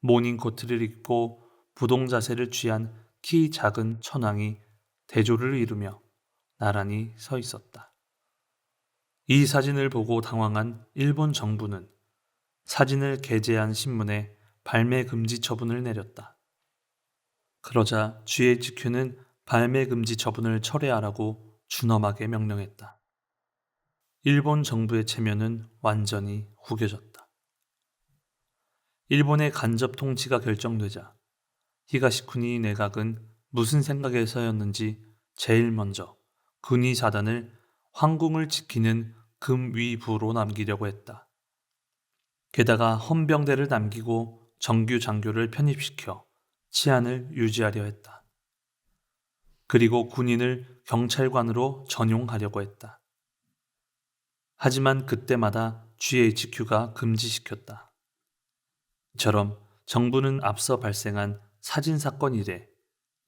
모닝코트를 입고 부동 자세를 취한 키 작은 천황이 대조를 이루며 나란히 서 있었다. 이 사진을 보고 당황한 일본 정부는 사진을 게재한 신문에 발매 금지 처분을 내렸다. 그러자 GHQ는 발매 금지 처분을 철회하라고 준엄하게 명령했다. 일본 정부의 체면은 완전히 후겨졌다. 일본의 간접 통치가 결정되자 히가시쿠니 내각은 무슨 생각에서였는지 제일 먼저 군의 사단을 황궁을 지키는 금위부로 남기려고 했다. 게다가 헌병대를 남기고 정규 장교를 편입시켜 치안을 유지하려 했다. 그리고 군인을 경찰관으로 전용하려고 했다. 하지만 그때마다 GHQ가 금지시켰다. 이처럼 정부는 앞서 발생한 사진사건 이래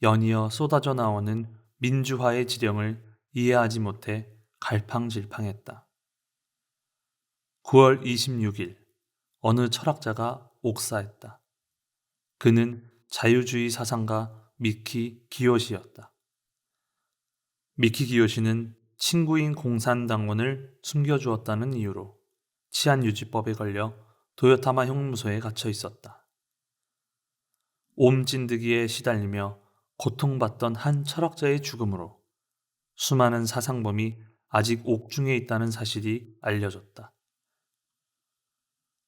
연이어 쏟아져 나오는 민주화의 지령을 이해하지 못해 갈팡질팡했다. 9월 26일 어느 철학자가 옥사했다. 그는 자유주의 사상가 미키 기요시였다. 미키 기요시는 친구인 공산당원을 숨겨주었다는 이유로 치안유지법에 걸려 도요타마 형무소에 갇혀 있었다. 옴진드기에 시달리며 고통받던 한 철학자의 죽음으로 수많은 사상범이 아직 옥중에 있다는 사실이 알려졌다.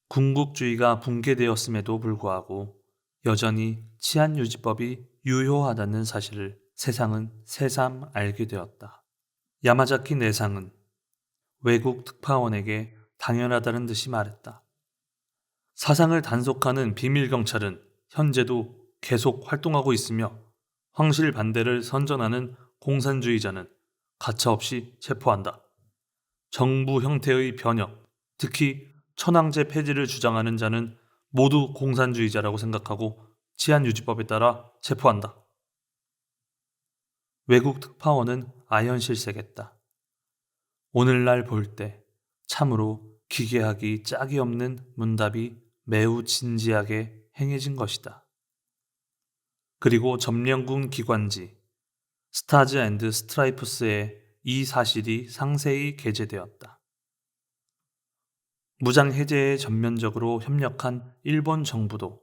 군국주의가 붕괴되었음에도 불구하고 여전히 치안유지법이 유효하다는 사실을 세상은 새삼 알게 되었다. 야마자키 내상은 외국 특파원에게 당연하다는 듯이 말했다. 사상을 단속하는 비밀경찰은 현재도 계속 활동하고 있으며 황실 반대를 선전하는 공산주의자는 가차없이 체포한다. 정부 형태의 변혁, 특히 천황제 폐지를 주장하는 자는 모두 공산주의자라고 생각하고 치안유지법에 따라 체포한다. 외국 특파원은 아연실색했다. 오늘날 볼 때 참으로 기괴하기 짝이 없는 문답이 매우 진지하게 행해진 것이다. 그리고 점령군 기관지 스타즈 앤드 스트라이프스에 이 사실이 상세히 게재되었다. 무장 해제에 전면적으로 협력한 일본 정부도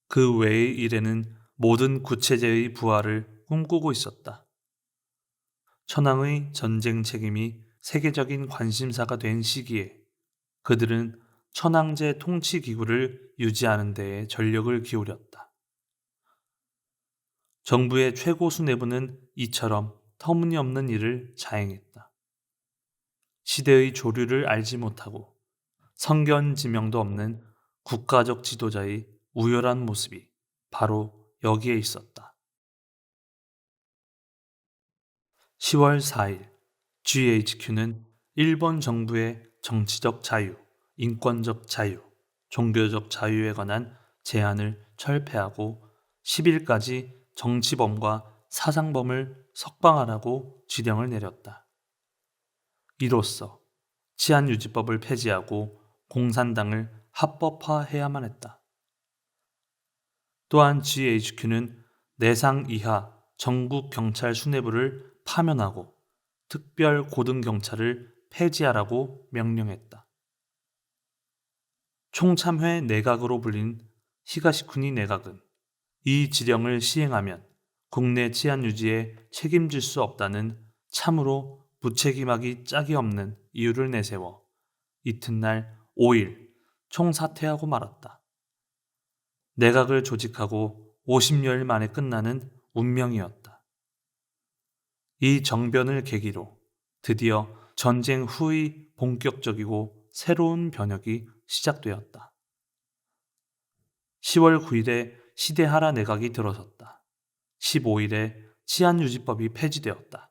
그 외의 일에는 모든 구체제의 부활을 꿈꾸고 있었다. 천황의 전쟁 책임이 세계적인 관심사가 된 시기에 그들은 천황제 통치기구를 유지하는 데에 전력을 기울였다. 정부의 최고 수뇌부는 이처럼 터무니없는 일을 자행했다. 시대의 조류를 알지 못하고 성견지명도 없는 국가적 지도자의 우열한 모습이 바로 여기에 있었다. 10월 4일 GHQ는 일본 정부의 정치적 자유, 인권적 자유, 종교적 자유에 관한 제안을 철폐하고 10일까지 정치범과 사상범을 석방하라고 지령을 내렸다. 이로써 치안유지법을 폐지하고 공산당을 합법화해야만 했다. 또한 GHQ는 내상 이하 전국 경찰 수뇌부를 파면하고 특별 고등경찰을 폐지하라고 명령했다. 총참회 내각으로 불린 히가시쿠니 내각은 이 지령을 시행하면 국내 치안 유지에 책임질 수 없다는 참으로 무책임하기 짝이 없는 이유를 내세워 이튿날 5일 총사퇴하고 말았다. 내각을 조직하고 50여일 만에 끝나는 운명이었다. 이 정변을 계기로 드디어 전쟁 후의 본격적이고 새로운 변혁이 시작되었다. 10월 9일에 시데하라 내각이 들어섰다. 15일에 치안유지법이 폐지되었다.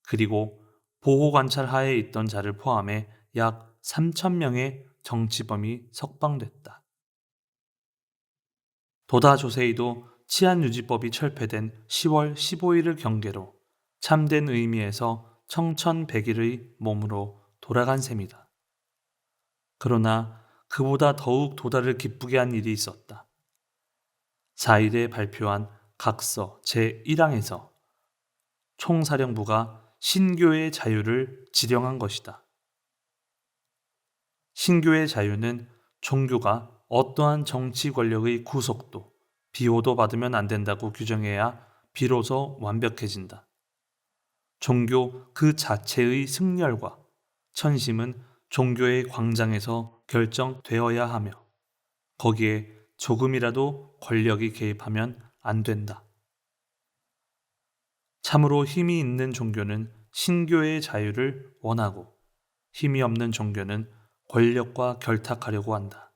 그리고 보호관찰 하에 있던 자를 포함해 약 3,000명의 정치범이 석방됐다. 도다 조세이도 치안유지법이 철폐된 10월 15일을 경계로 참된 의미에서 청천백일의 몸으로 돌아간 셈이다. 그러나 그보다 더욱 도다를 기쁘게 한 일이 있었다. 4일에 발표한 각서 제1항에서 총사령부가 신교의 자유를 지령한 것이다. 신교의 자유는 종교가 어떠한 정치 권력의 구속도, 비호도 받으면 안 된다고 규정해야 비로소 완벽해진다. 종교 그 자체의 승렬과 천심은 종교의 광장에서 결정되어야 하며 거기에 조금이라도 권력이 개입하면 안 된다. 참으로 힘이 있는 종교는 신교의 자유를 원하고 힘이 없는 종교는 권력과 결탁하려고 한다.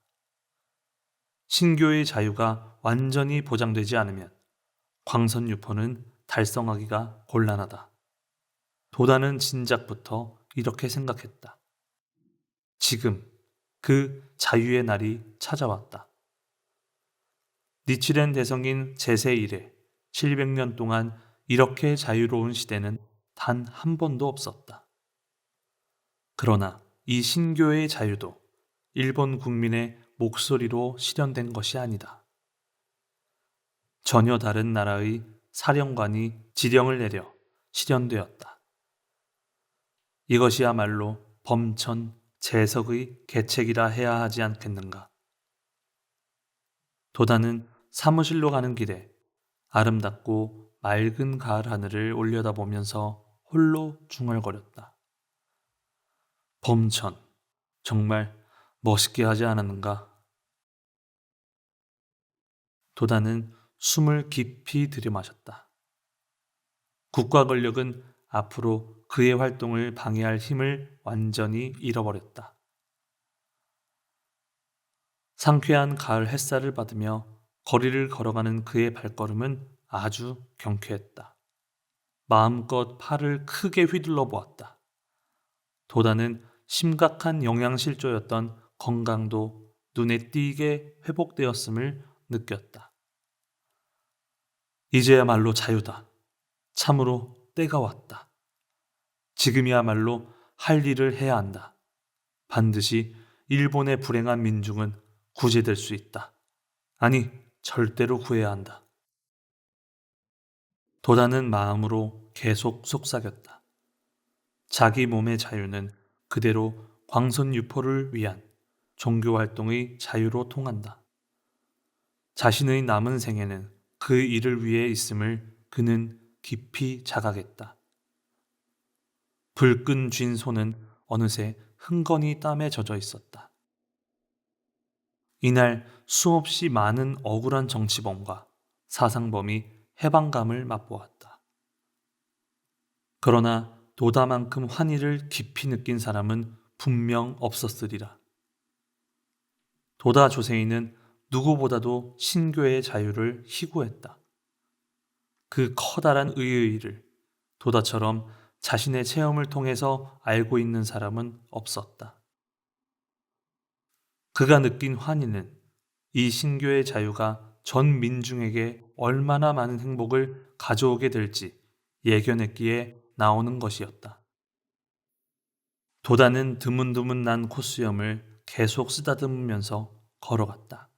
신교의 자유가 완전히 보장되지 않으면 광선유포는 달성하기가 곤란하다. 도다는 진작부터 이렇게 생각했다. 지금 그 자유의 날이 찾아왔다. 니치렌 대성인 제세 이래 700년 동안 이렇게 자유로운 시대는 단 한 번도 없었다. 그러나 이 신교의 자유도 일본 국민의 목소리로 실현된 것이 아니다. 전혀 다른 나라의 사령관이 지령을 내려 실현되었다. 이것이야말로 범천 재석의 계책이라 해야 하지 않겠는가. 도다는 사무실로 가는 길에 아름답고 맑은 가을 하늘을 올려다보면서 홀로 중얼거렸다. 범천, 정말 멋있게 하지 않았는가? 도다는 숨을 깊이 들이마셨다. 국가 권력은 앞으로 그의 활동을 방해할 힘을 완전히 잃어버렸다. 상쾌한 가을 햇살을 받으며 거리를 걸어가는 그의 발걸음은 아주 경쾌했다. 마음껏 팔을 크게 휘둘러 보았다. 도다는 심각한 영양실조였던 건강도 눈에 띄게 회복되었음을 느꼈다. 이제야말로 자유다. 참으로 때가 왔다. 지금이야말로 할 일을 해야 한다. 반드시 일본의 불행한 민중은 구제될 수 있다. 아니, 절대로 구해야 한다. 도다는 마음으로 계속 속삭였다. 자기 몸의 자유는 그대로 광선유포를 위한 종교활동의 자유로 통한다. 자신의 남은 생에는 그 일을 위해 있음을 그는 깊이 자각했다. 불끈 쥔 손은 어느새 흥건히 땀에 젖어 있었다. 이날 수없이 많은 억울한 정치범과 사상범이 해방감을 맛보았다. 그러나 도다만큼 환희를 깊이 느낀 사람은 분명 없었으리라. 도다 조세이는 누구보다도 신교의 자유를 희구했다. 그 커다란 의의를 도다처럼 자신의 체험을 통해서 알고 있는 사람은 없었다. 그가 느낀 환희는 이 신교의 자유가 전 민중에게 얼마나 많은 행복을 가져오게 될지 예견했기에 나오는 것이었다. 도다는 드문드문 난 콧수염을 계속 쓰다듬으면서 걸어갔다.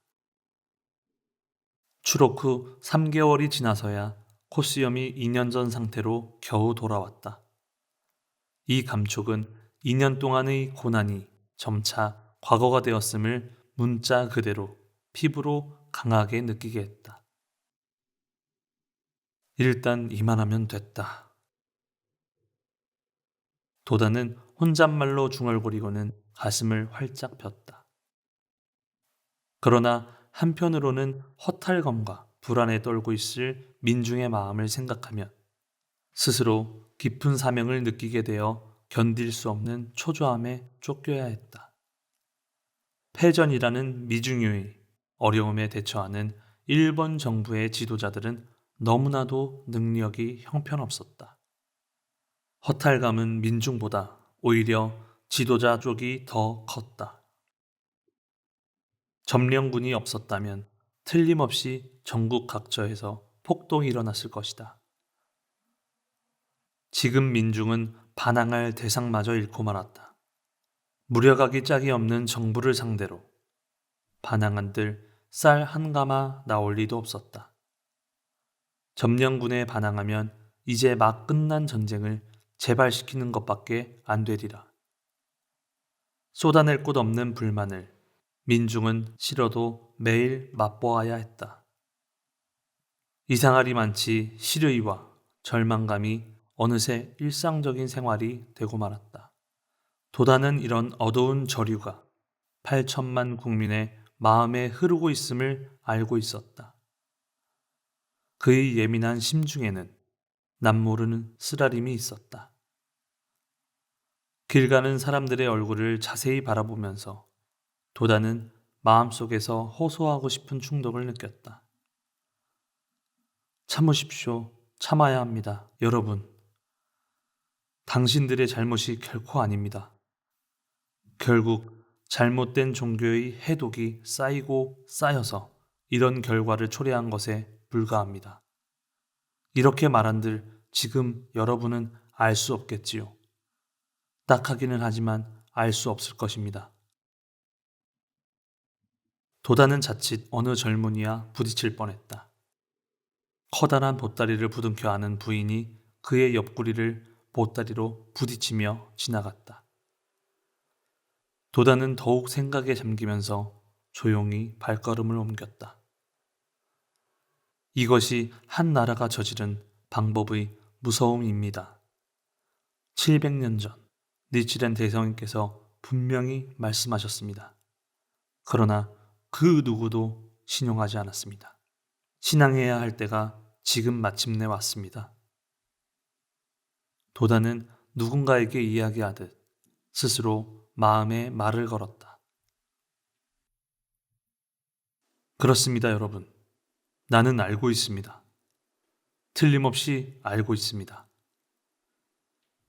추록 후 3개월이 지나서야 콧수염이 2년 전 상태로 겨우 돌아왔다. 이 감촉은 2년 동안의 고난이 점차 과거가 되었음을 문자 그대로 피부로 강하게 느끼게 했다. 일단 이만하면 됐다. 도다는 혼잣말로 중얼거리고는 가슴을 활짝 폈다. 그러나 한편으로는 허탈감과 불안에 떨고 있을 민중의 마음을 생각하면 스스로 깊은 사명을 느끼게 되어 견딜 수 없는 초조함에 쫓겨야 했다. 패전이라는 미중유의 어려움에 대처하는 일본 정부의 지도자들은 너무나도 능력이 형편없었다. 허탈감은 민중보다 오히려 지도자 쪽이 더 컸다. 점령군이 없었다면 틀림없이 전국 각처에서 폭동이 일어났을 것이다. 지금 민중은 반항할 대상마저 잃고 말았다. 무력하기 짝이 없는 정부를 상대로 반항한들 쌀 한 가마 나올 리도 없었다. 점령군에 반항하면 이제 막 끝난 전쟁을 재발시키는 것밖에 안 되리라. 쏟아낼 곳 없는 불만을 민중은 싫어도 매일 맛보아야 했다. 이상할이 많지 시르이와 절망감이 어느새 일상적인 생활이 되고 말았다. 도다는 이런 어두운 저류가 8천만 국민의 마음에 흐르고 있음을 알고 있었다. 그의 예민한 심중에는 남모르는 쓰라림이 있었다. 길 가는 사람들의 얼굴을 자세히 바라보면서 도다는 마음속에서 호소하고 싶은 충동을 느꼈다. 참으십시오. 참아야 합니다. 여러분. 당신들의 잘못이 결코 아닙니다. 결국 잘못된 종교의 해독이 쌓이고 쌓여서 이런 결과를 초래한 것에 불과합니다. 이렇게 말한들 지금 여러분은 알 수 없겠지요. 딱하기는 하지만 알 수 없을 것입니다. 도다는 자칫 어느 젊은이와 부딪힐 뻔했다. 커다란 보따리를 부둥켜 안은 부인이 그의 옆구리를 보따리로 부딪히며 지나갔다. 도다는 더욱 생각에 잠기면서 조용히 발걸음을 옮겼다. 이것이 한 나라가 저지른 방법의 무서움입니다. 700년 전 니치렌 대성인께서 분명히 말씀하셨습니다. 그러나 그 누구도 신용하지 않았습니다. 신앙해야 할 때가 지금 마침내 왔습니다. 도다는 누군가에게 이야기하듯 스스로 마음에 말을 걸었다. 그렇습니다, 여러분. 나는 알고 있습니다. 틀림없이 알고 있습니다.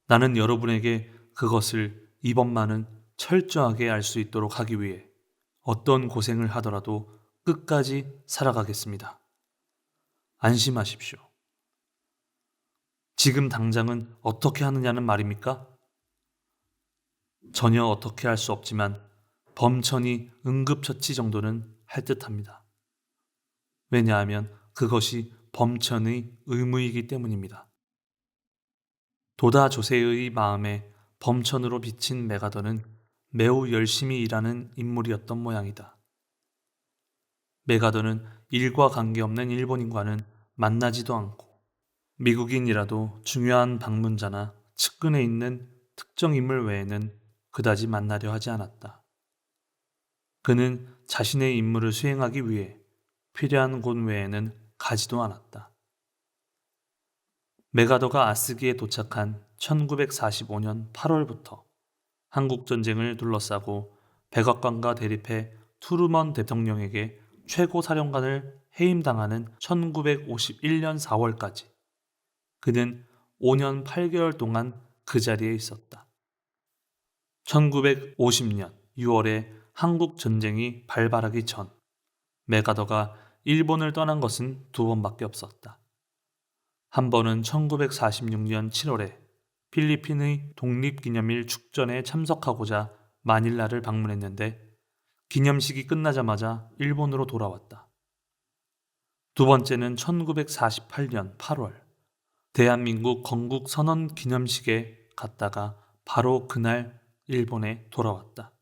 나는 여러분에게 그것을 이번만은 철저하게 알 수 있도록 하기 위해 어떤 고생을 하더라도 끝까지 살아가겠습니다. 안심하십시오. 지금 당장은 어떻게 하느냐는 말입니까? 전혀 어떻게 할 수 없지만 범천이 응급처치 정도는 할 듯합니다. 왜냐하면 그것이 범천의 의무이기 때문입니다. 도다 조세의 마음에 범천으로 비친 메가더는 매우 열심히 일하는 인물이었던 모양이다. 메가더는 일과 관계없는 일본인과는 만나지도 않고 미국인이라도 중요한 방문자나 측근에 있는 특정 인물 외에는 그다지 만나려 하지 않았다. 그는 자신의 임무를 수행하기 위해 필요한 곳 외에는 가지도 않았다. 메가더가 아스기에 도착한 1945년 8월부터 한국전쟁을 둘러싸고 백악관과 대립해 투르먼 대통령에게 최고 사령관을 해임당하는 1951년 4월까지 그는 5년 8개월 동안 그 자리에 있었다. 1950년 6월에 한국 전쟁이 발발하기 전 메가더가 일본을 떠난 것은 2번밖에 없었다. 한 번은 1946년 7월에 필리핀의 독립기념일 축전에 참석하고자 마닐라를 방문했는데 기념식이 끝나자마자 일본으로 돌아왔다. 두 번째는 1948년 8월 대한민국 건국 선언 기념식에 갔다가 바로 그날 일본에 돌아왔다.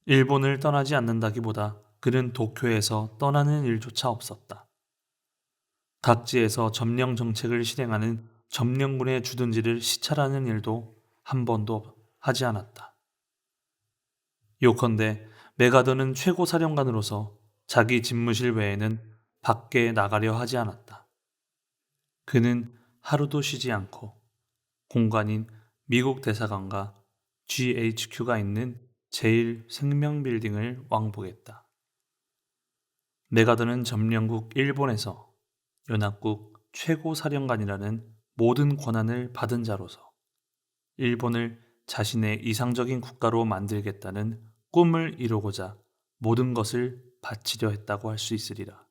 일본을 떠나지 않는다기보다 그는 도쿄에서 떠나는 일조차 없었다. 각지에서 점령 정책을 실행하는 점령군의 주둔지를 시찰하는 일도 한 번도 하지 않았다. 요컨대 메가더는 최고 사령관으로서 자기 집무실 외에는 밖에 나가려 하지 않았다. 그는 하루도 쉬지 않고 공관인 미국 대사관과 GHQ가 있는 제1생명빌딩을 왕복했다. 메가더는 점령국 일본에서 연합국 최고사령관이라는 모든 권한을 받은 자로서 일본을 자신의 이상적인 국가로 만들겠다는 꿈을 이루고자 모든 것을 바치려 했다고 할 수 있으리라.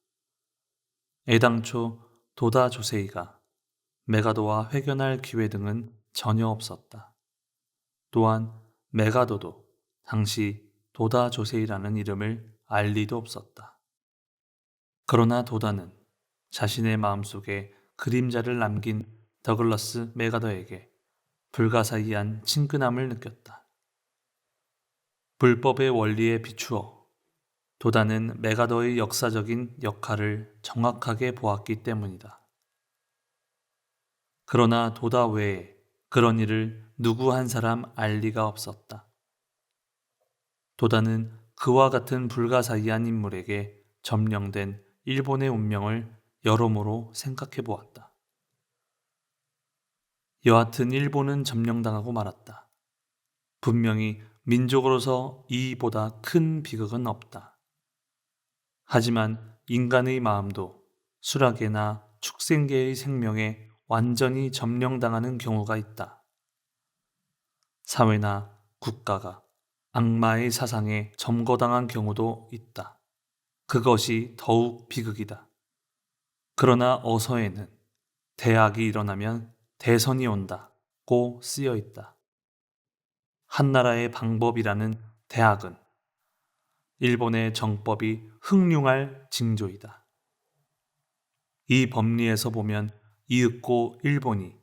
애당초 도다 조세이가 메가도와 회견할 기회 등은 전혀 없었다. 또한 메가도도 당시 도다 조세이라는 이름을 알 리도 없었다. 그러나 도다는 자신의 마음속에 그림자를 남긴 더글러스 맥아더에게 불가사의한 친근함을 느꼈다. 불법의 원리에 비추어 도다는 맥아더의 역사적인 역할을 정확하게 보았기 때문이다. 그러나 도다 외에 그런 일을 누구 한 사람 알 리가 없었다. 도다는 그와 같은 불가사의한 인물에게 점령된 일본의 운명을 여러모로 생각해 보았다. 여하튼 일본은 점령당하고 말았다. 분명히 민족으로서 이보다 큰 비극은 없다. 하지만 인간의 마음도 수락계나 축생계의 생명에 완전히 점령당하는 경우가 있다. 사회나 국가가 악마의 사상에 점거당한 경우도 있다. 그것이 더욱 비극이다. 그러나 어서에는 대악이 일어나면 대선이 온다고 쓰여 있다. 한나라의 방법이라는 대악은 일본의 정법이 흑룡할 징조이다. 이 법리에서 보면 이윽고 일본이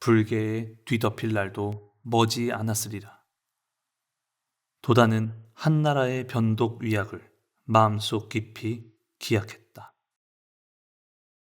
불계에 뒤덮일 날도 머지 않았으리라. 도다는 한나라의 변독 위약을 마음속 깊이 기약했다.